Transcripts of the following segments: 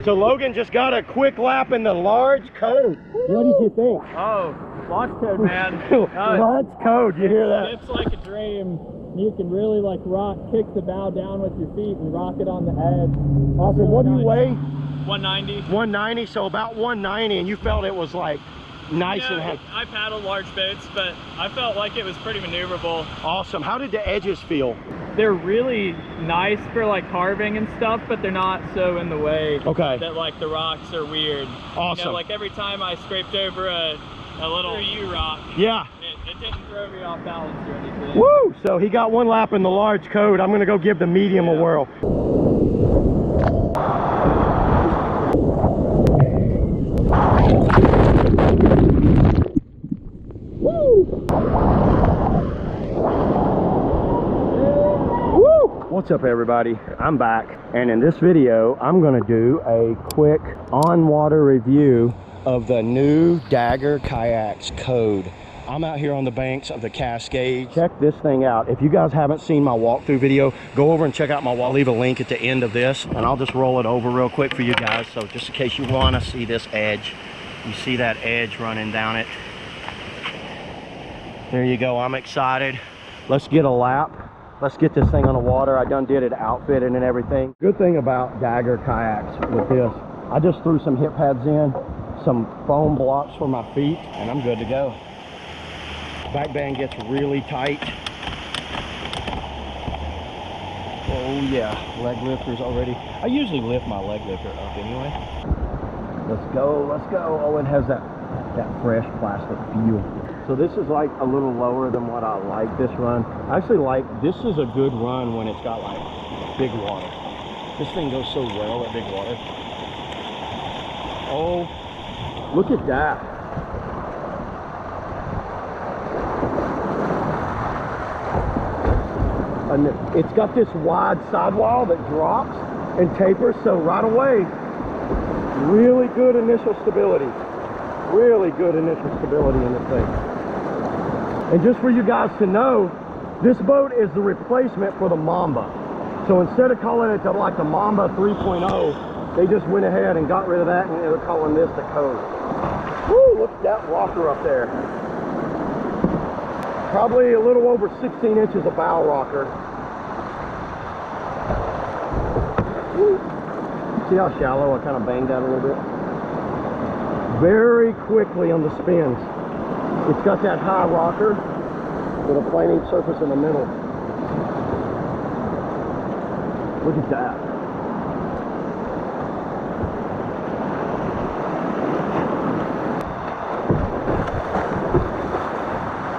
So Logan just got a quick lap in the large code. What did you think? Oh, launch code, man. Launch code, you hear that? It's like a dream. You can really like kick the bow down with your feet and rock it on the edge. Awesome. Really What do you nice. weigh? 190. 190, so about 190, and you felt it was like nice and heavy. I paddled large boats, but I felt like it was pretty maneuverable. Awesome. How did the edges feel? They're really nice for like carving and stuff, but they're not so in the way that like the rocks are weird. Awesome. You know, like every time I scraped over a little U-rock, it didn't throw me off balance or anything. Woo! So he got one lap in the large code. I'm gonna go give the medium a whirl. What's up, everybody? I'm back, and in this video I'm going to do a quick on-water review of the new Dagger Kayaks code. I'm out here on the banks of the Cascade. Check this thing out. If you guys haven't seen my walkthrough video, go over and check out my wall. I'll leave a link at the end of this, and I'll just roll it over real quick for you guys. So just in case you want to see this edge, you see that edge running down it. There you go. I'm excited. Let's get a lap. Let's get this thing on the water. I done did it outfitted and everything. Good thing about Dagger Kayaks with this, I just threw some hip pads in, some foam blocks for my feet, and I'm good to go. Back band gets really tight. Oh yeah, leg lifter's already. I usually lift my leg lifter up anyway. Let's go, let's go. Oh, it has that fresh plastic feel. So this is like a little lower than what I like this run. I actually like, this is a good run when it's got like big water. This thing goes so well at big water. Oh, look at that. And it's got this wide sidewall that drops and tapers, so right away, really good initial stability. Really good initial stability in this thing. And just for you guys to know, this boat is the replacement for the Mamba. So instead of calling it like the Mamba 3.0, they just went ahead and got rid of that, and they're calling this the Code. Woo, look at that rocker up there. Probably a little over 16 inches of bow rocker. Woo. See how shallow I kind of banged that a little bit? Very quickly on the spins. It's got that high rocker with a planing surface in the middle. Look at that.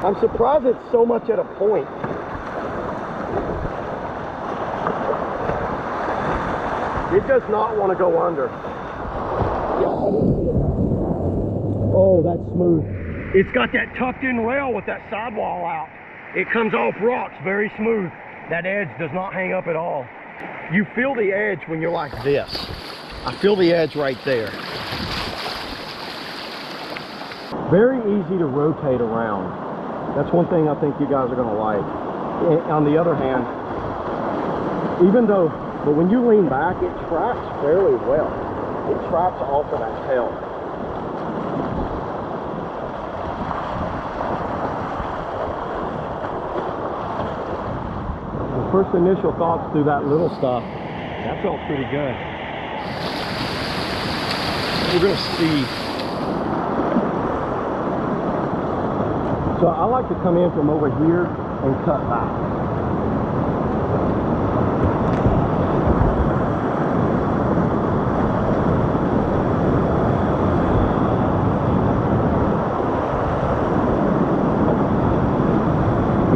I'm surprised it's so much at a point. It does not want to go under. Oh, that's smooth. It's got that tucked in rail with that sidewall out. It comes off rocks very smooth. That edge does not hang up at all. You feel the edge when you're like this. I feel the edge right there. Very easy to rotate around. That's one thing I think you guys are going to like. On the other hand, but when you lean back, it tracks fairly well. It tracks off of that tail. First initial thoughts through that little stuff, that felt pretty good. We're gonna see. So I like to come in from over here and cut back.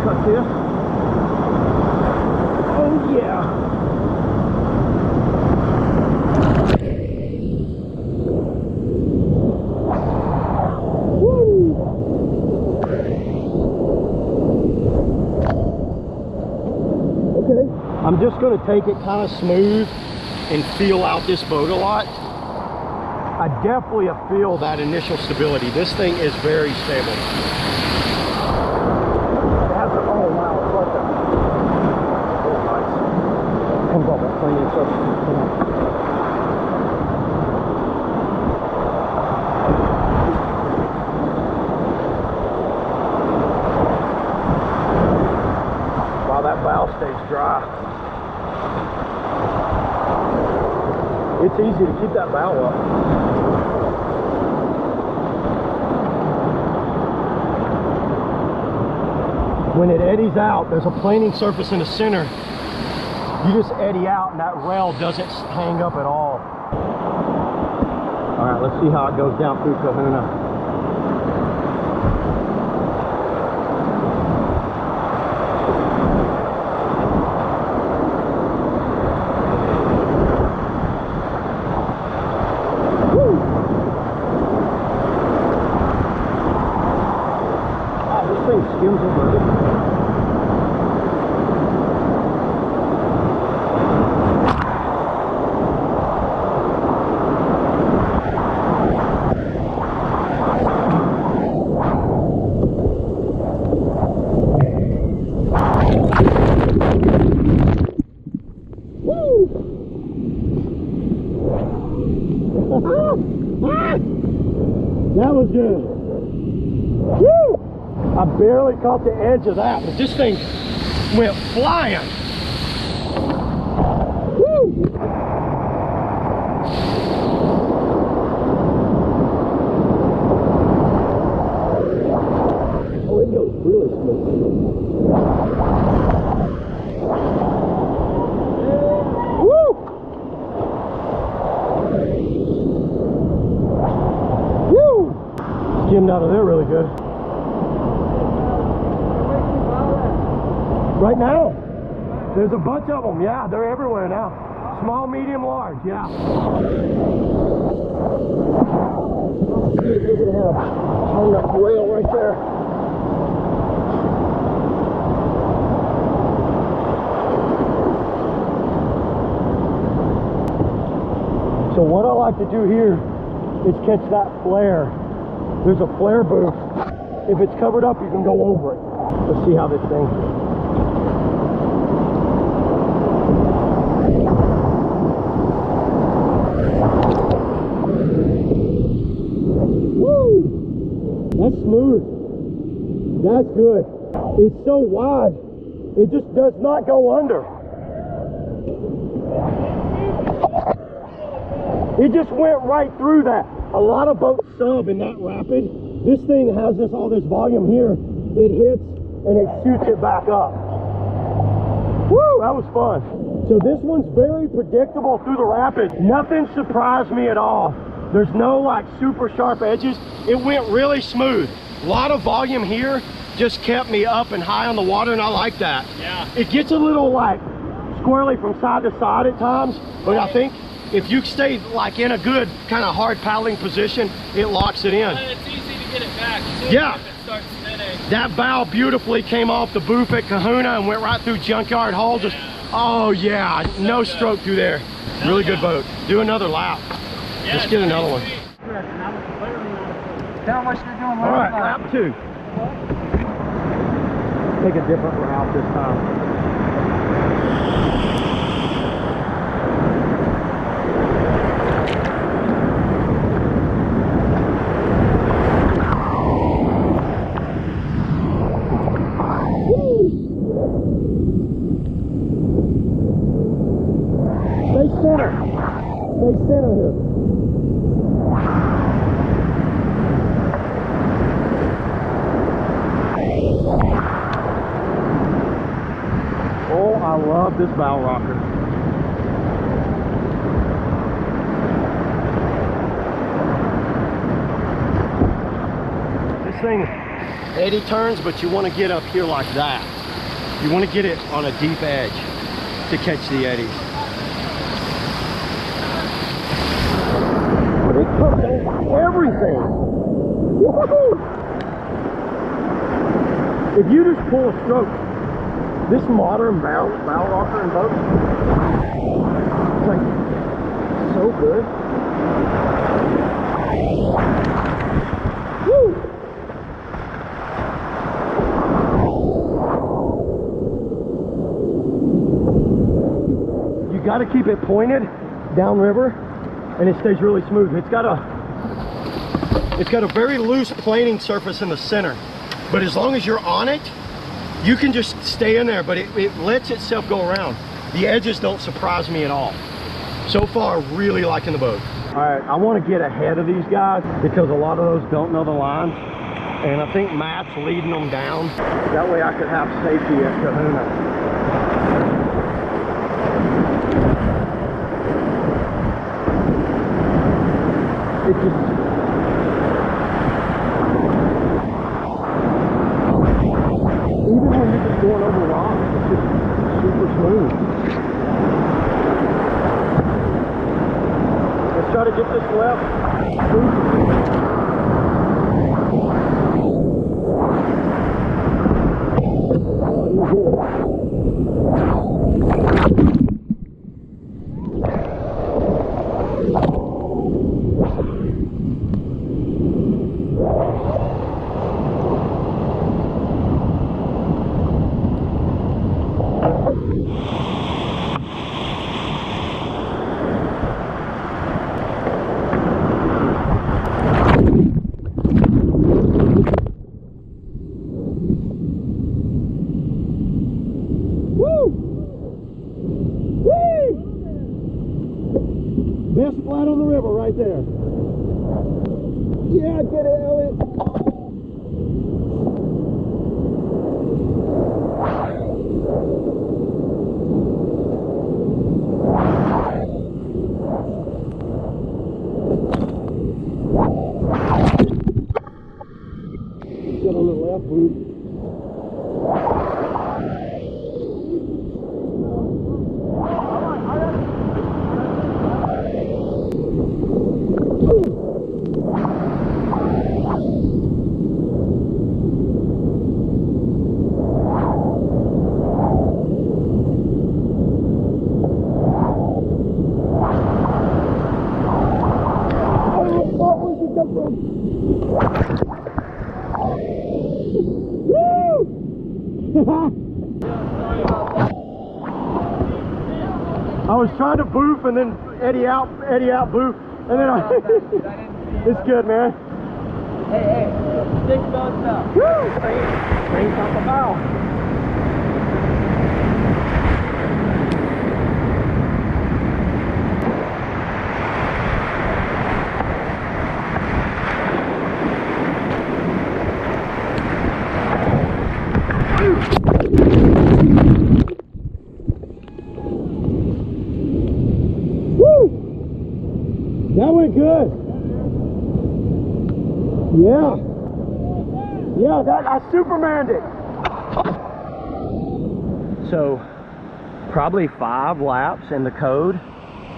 Cut this. I'm just going to take it kind of smooth and feel out this boat a lot. I definitely feel that initial stability. This thing is very stable. It has a, oh wow, it's like that. Oh nice. Comes off that planing surface. It's easy to keep that bow up. When it eddies out, there's a planing surface in the center. You just eddy out and that rail doesn't hang up at all. All right, let's see how it goes down through Kahuna. Skims over it. That was good. Woo! I barely caught the edge of that, but this thing went flying. Woo! Oh, it goes really smooth. Woo! Woo! Skimmed out of there really good. Right now, there's a bunch of them. Yeah, they're everywhere now. Small, medium, large. Yeah. We're gonna have a hung up rail right there. So what I like to do here is catch that flare. There's a flare booth. If it's covered up, you can go over it. Let's see how this thing. That's smooth. That's good. It's so wide. It just does not go under. It just went right through that. A lot of boats sub in that rapid. This thing has all this volume here. It hits and it shoots it back up. Woo, that was fun. So this one's very predictable through the rapid. Nothing surprised me at all. There's no like super sharp edges. It went really smooth. A lot of volume here just kept me up and high on the water, and I like that. Yeah. It gets a little like squirrely from side to side at times, but I think if you stay like in a good kind of hard paddling position, it locks it in. And it's easy to get it back. Yeah. If it starts spinning. That bow beautifully came off the boop at Kahuna and went right through Junkyard Hall. Just, oh yeah, no stroke through there. Really good boat. Do another lap. Yeah, let's get another one. Tell them what you're doing. All right, lap 2. Take a different route this time. Stay center. Stay center here. Oh, I love this bow rocker. This thing eddy turns, but you want to get up here like that. You want to get it on a deep edge to catch the eddies. But it comes over everything. Woohoo! If you just pull a stroke, this modern bow rocker and boat, it's like so good. Woo! You got to keep it pointed downriver, and it stays really smooth. It's got a very loose planing surface in the center, but as long as you're on it, you can just stay in there, but it lets itself go around. The edges don't surprise me at all. So far, really liking the boat. All right, I want to get ahead of these guys because a lot of those don't know the lines. And I think Matt's leading them down. That way I could have safety at Kahuna. It just... Even when you're just going over rocks, it's just super smooth. Let's try to get this left. Best flat on the river right there. Yeah, get it, Elliot. Get on the left, Luke. I was trying to boof and then eddy out, boof, and then it's good, man. Hey, 6 boats now. Woo! Things off the bow. That went good. Yeah. Yeah, that I Supermaned it. So, probably 5 laps in the code.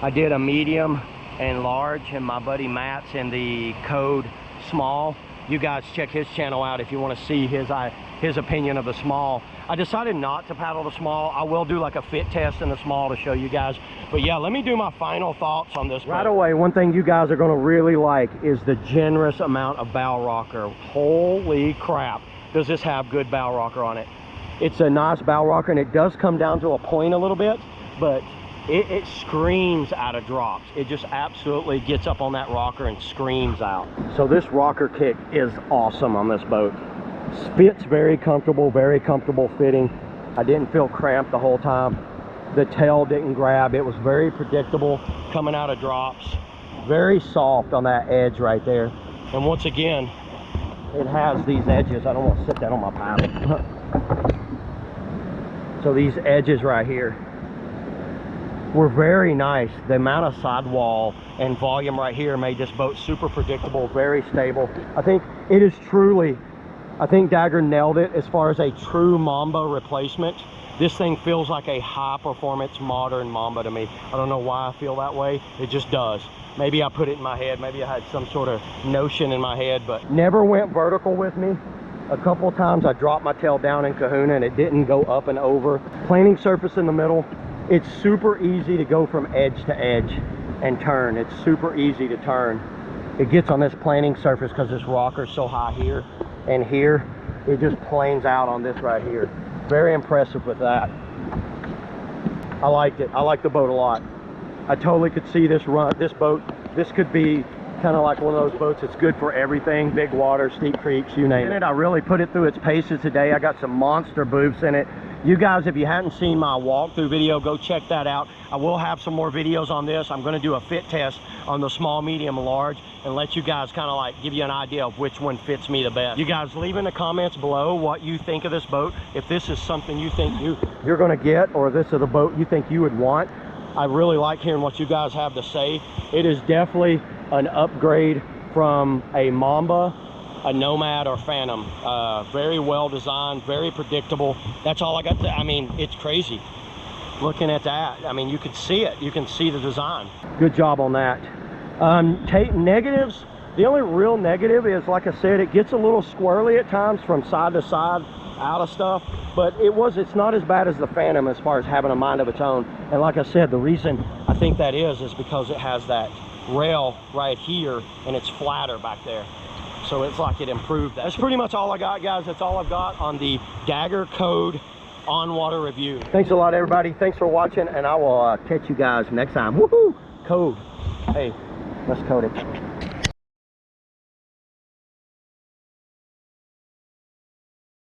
I did a medium and large, and my buddy Matt's in the code small. You guys check his channel out if you want to see his opinion of the small. I decided not to paddle the small. I will do like a fit test in the small to show you guys. But yeah, let me do my final thoughts on this. Right away, one thing you guys are going to really like is the generous amount of bow rocker. Holy crap, does this have good bow rocker on it. It's a nice bow rocker, and it does come down to a point a little bit, but it screams out of drops. It just absolutely gets up on that rocker and screams out. So this rocker kick is awesome on this boat. Fits very comfortable fitting. I didn't feel cramped the whole time. The tail didn't grab. It was very predictable coming out of drops. Very soft on that edge right there. And once again, it has these edges. I don't want to sit that on my paddle. So these edges right here were very nice. The amount of sidewall and volume right here made this boat super predictable, very stable. I think it is truly, I think Dagger nailed it as far as a true Mamba replacement. This thing feels like a high performance modern Mamba to me. I don't know why I feel that way. It just does. Maybe I put it in my head. Maybe I had some sort of notion in my head, but never went vertical with me. A couple of times I dropped my tail down in Kahuna and it didn't go up and over. Planing surface in the middle. It's super easy to go from edge to edge and turn. It's super easy to turn. It gets on this planing surface because this rocker's so high here and here. It just planes out on this right here. Very impressive with that. I liked it. I like the boat a lot. I totally could see this boat. This could be kind of like one of those boats that's good for everything. Big water, steep creeks, you name it. I really put it through its paces today. I got some monster boofs in it. You guys, if you hadn't seen my walkthrough video, go check that out. I will have some more videos on this. I'm going to do a fit test on the small, medium, and large, and let you guys kind of like give you an idea of which one fits me the best. You guys leave in the comments below what you think of this boat. If this is something you think you're going to get, or this is the boat you think you would want. I really like hearing what you guys have to say. It is definitely an upgrade from a Mamba, a Nomad, or Phantom. Very well designed, very predictable. That's all I got to, I mean, it's crazy looking at that. I mean, you can see it, you can see the design. Good job on that. Negatives, the only real negative is, like I said, it gets a little squirrely at times from side to side out of stuff, but it's not as bad as the Phantom as far as having a mind of its own. And like I said, the reason I think that is because it has that rail right here and it's flatter back there, so it's like it improved that. That's pretty much all I got, guys. That's all I've got on the Dagger Code on-water review. Thanks a lot, everybody. Thanks for watching, and I will catch you guys next time. Woohoo! Code. Hey, let's code it.